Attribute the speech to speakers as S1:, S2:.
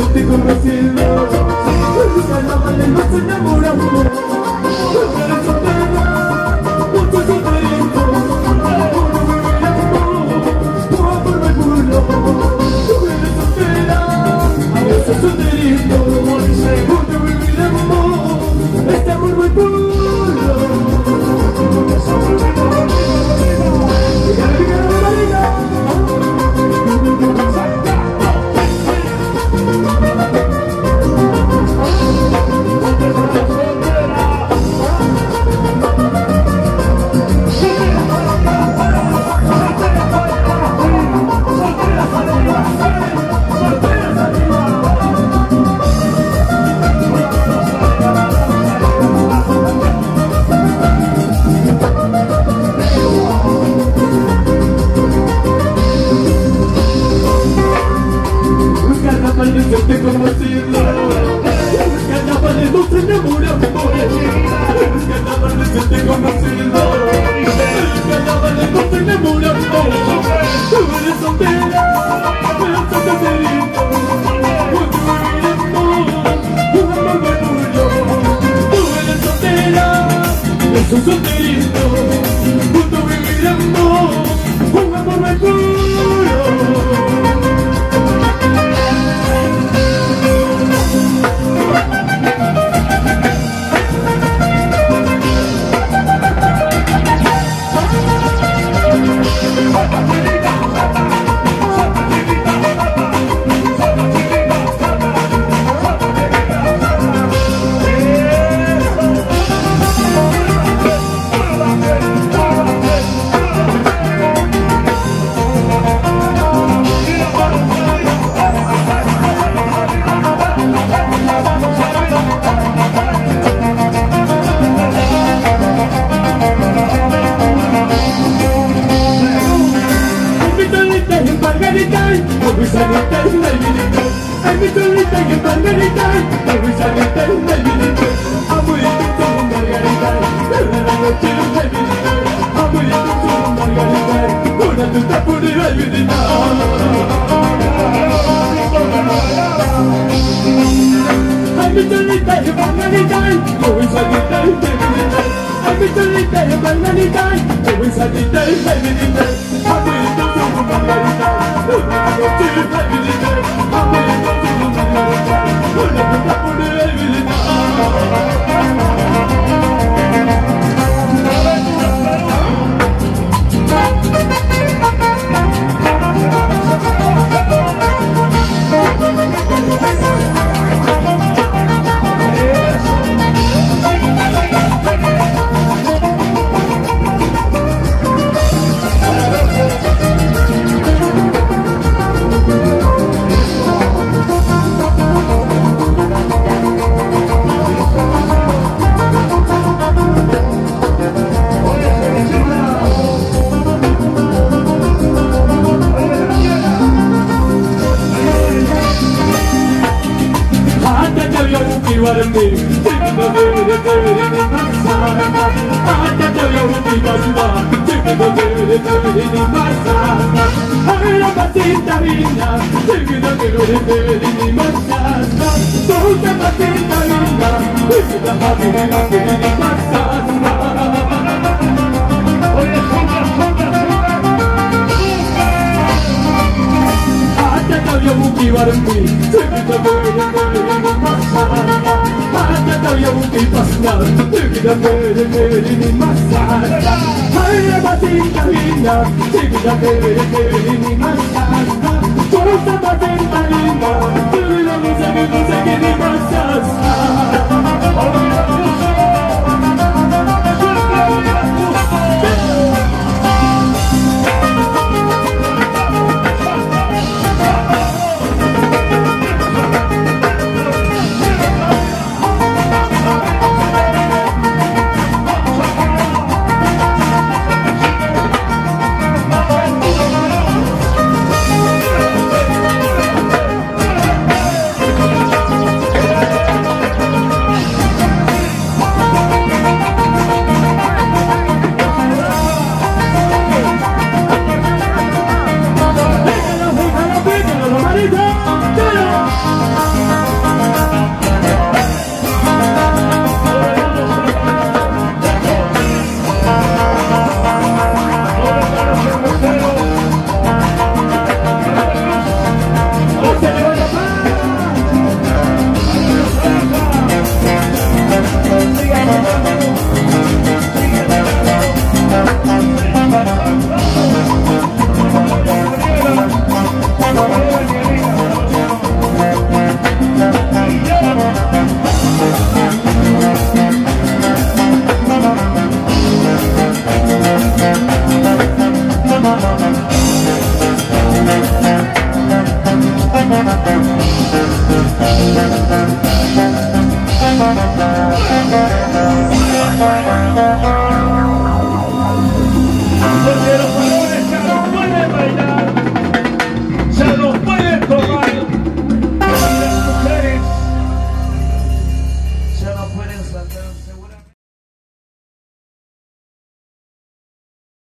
S1: yo te conocí, los carnavales nos enamoramos. Tú eres soltera, mucho solterito, por vivir amor, tu amor me burlo. Tú eres soltera, yo soy solterito, por vivir amor, este amor me burlo. Yo te conocí, los carnavales nos enamoramos. Los carnavales yo te conocí, los carnavales nos enamoramos. Tú eres soltera, pero estás solterito, cuando vivir amor, un amor me burlo. Tú eres soltera, yo soy solterito, cuando vivir amor, un amor me burlo. Ay, mi solita y Margarita, ay, mi solita y Margarita, amorito como Margarita, desde la noche los Margarita, amorito como Margarita, una tuta por el Margarita. Ay, mi solita y Margarita, ay, mi solita y Margarita, ay, mi solita y Margarita, ay, mi solita y Margarita, amorito como Margarita, desde la noche los Margarita, amorito como Margarita, una tuta por el Margarita. Forza, ma